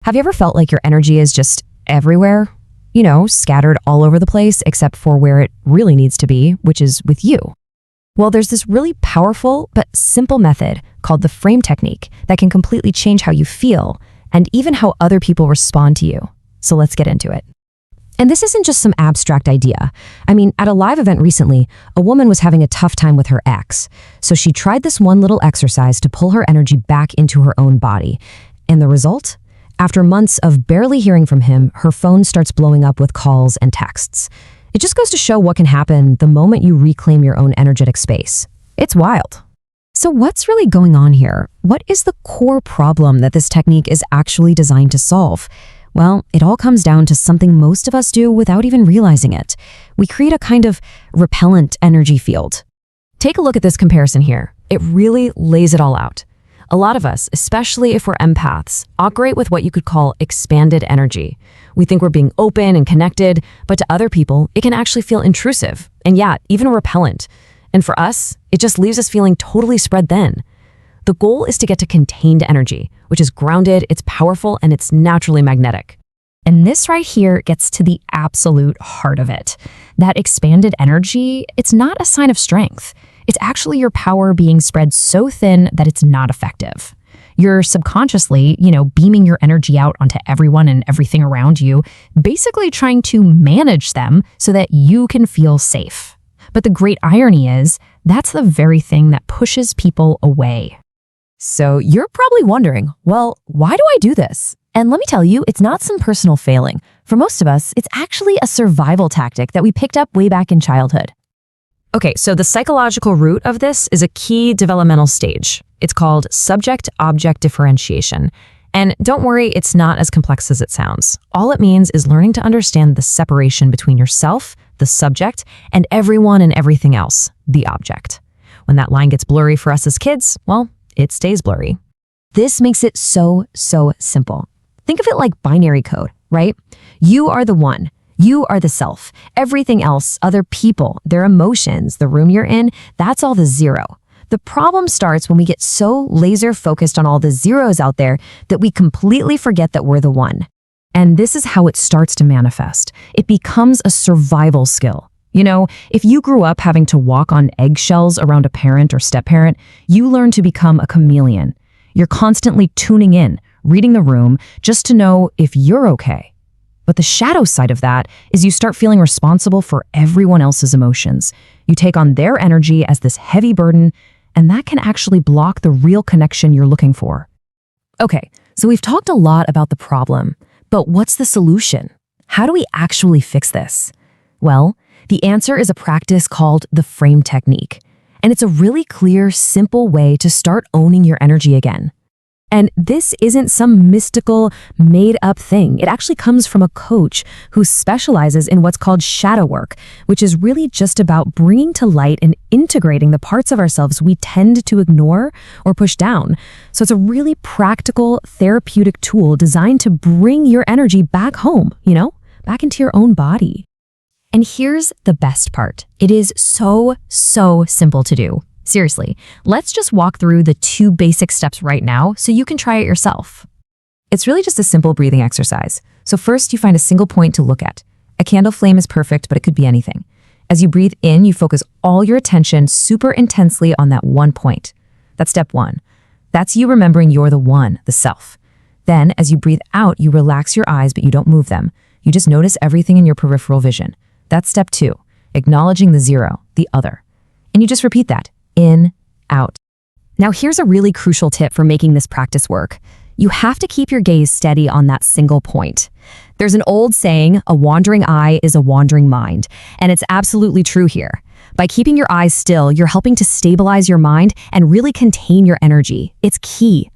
Have you ever felt like your energy is just everywhere? Scattered all over the place except for where it really needs to be, which is with you. Well, there's this really powerful but simple method called the frame technique that can completely change how you feel and even how other people respond to you. So let's get into it. And this isn't just some abstract idea. At a live event recently, a woman was having a tough time with her ex. So she tried this one little exercise to pull her energy back into her own body. And the result? After months of barely hearing from him, her phone starts blowing up with calls and texts. It just goes to show what can happen the moment you reclaim your own energetic space. It's wild. So what's really going on here? What is the core problem that this technique is actually designed to solve? Well, it all comes down to something most of us do without even realizing it. We create a kind of repellent energy field. Take a look at this comparison here. It really lays it all out. A lot of us, especially if we're empaths, operate with what you could call expanded energy. We think we're being open and connected, but to other people, it can actually feel intrusive and even repellent. And for us, it just leaves us feeling totally spread thin. The goal is to get to contained energy, which is grounded, it's powerful, and it's naturally magnetic. And this right here gets to the absolute heart of it. That expanded energy, it's not a sign of strength. It's actually your power being spread so thin that it's not effective. You're subconsciously, beaming your energy out onto everyone and everything around you, basically trying to manage them so that you can feel safe. But the great irony is, that's the very thing that pushes people away. So you're probably wondering, well, why do I do this? And let me tell you, it's not some personal failing. For most of us, it's actually a survival tactic that we picked up way back in childhood. Okay, so the psychological root of this is a key developmental stage. It's called subject-object differentiation. And don't worry, it's not as complex as it sounds. All it means is learning to understand the separation between yourself, the subject, and everyone and everything else, the object. When that line gets blurry for us as kids, well, it stays blurry. This makes it so simple. Think of it like binary code, right? You are the one. You are the self. Everything else, other people, their emotions, the room you're in, that's all the zero. The problem starts when we get so laser focused on all the zeros out there that we completely forget that we're the one. And this is how it starts to manifest. It becomes a survival skill. If you grew up having to walk on eggshells around a parent or step-parent, you learn to become a chameleon. You're constantly tuning in, reading the room, just to know if you're okay. But the shadow side of that is you start feeling responsible for everyone else's emotions. You take on their energy as this heavy burden, and that can actually block the real connection you're looking for. Okay, so we've talked a lot about the problem, but what's the solution? How do we actually fix this? Well, the answer is a practice called the frame technique. And it's a really clear, simple way to start owning your energy again. And this isn't some mystical, made-up thing. It actually comes from a coach who specializes in what's called shadow work, which is really just about bringing to light and integrating the parts of ourselves we tend to ignore or push down. So it's a really practical, therapeutic tool designed to bring your energy back home, back into your own body. And here's the best part. It is so simple to do. Seriously, let's just walk through the 2 basic steps right now so you can try it yourself. It's really just a simple breathing exercise. So first, you find a single point to look at. A candle flame is perfect, but it could be anything. As you breathe in, you focus all your attention super intensely on that one point. That's step 1. That's you remembering you're the one, the self. Then, as you breathe out, you relax your eyes, but you don't move them. You just notice everything in your peripheral vision. That's step 2, acknowledging the zero, the other. And you just repeat that. In, out. Now here's a really crucial tip for making this practice work. You have to keep your gaze steady on that single point. There's an old saying, a wandering eye is a wandering mind, and it's absolutely true here. By keeping your eyes still, you're helping to stabilize your mind and really contain your energy. It's key.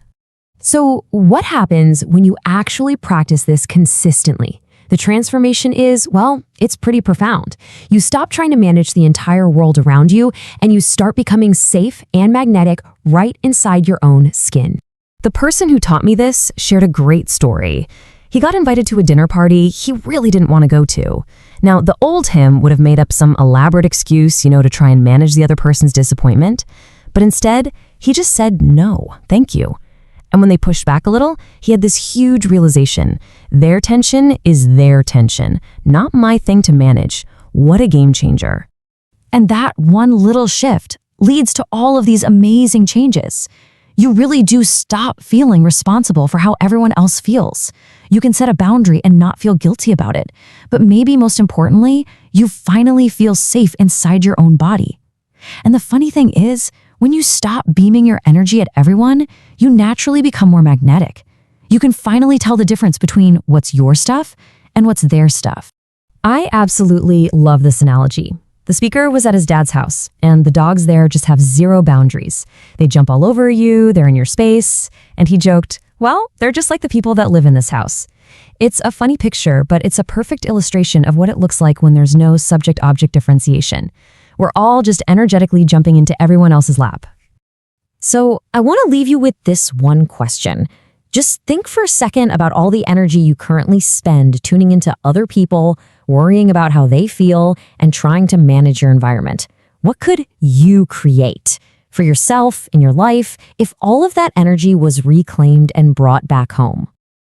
So what happens when you actually practice this consistently? The transformation is, well, it's pretty profound. You stop trying to manage the entire world around you, and you start becoming safe and magnetic right inside your own skin. The person who taught me this shared a great story. He got invited to a dinner party he really didn't want to go to. Now, the old him would have made up some elaborate excuse, to try and manage the other person's disappointment. But instead, he just said, no, thank you. And when they pushed back a little, he had this huge realization. Their tension is their tension, not my thing to manage. What a game changer. And that one little shift leads to all of these amazing changes. You really do stop feeling responsible for how everyone else feels. You can set a boundary and not feel guilty about it. But maybe most importantly, you finally feel safe inside your own body. And the funny thing is, when you stop beaming your energy at everyone, you naturally become more magnetic. You can finally tell the difference between what's your stuff and what's their stuff. I absolutely love this analogy. The speaker was at his dad's house, and the dogs there just have zero boundaries. They jump all over you, they're in your space, and he joked, well, they're just like the people that live in this house. It's a funny picture, but it's a perfect illustration of what it looks like when there's no subject-object differentiation. We're all just energetically jumping into everyone else's lap. So I want to leave you with this one question. Just think for a second about all the energy you currently spend tuning into other people, worrying about how they feel, and trying to manage your environment. What could you create for yourself, in your life, if all of that energy was reclaimed and brought back home?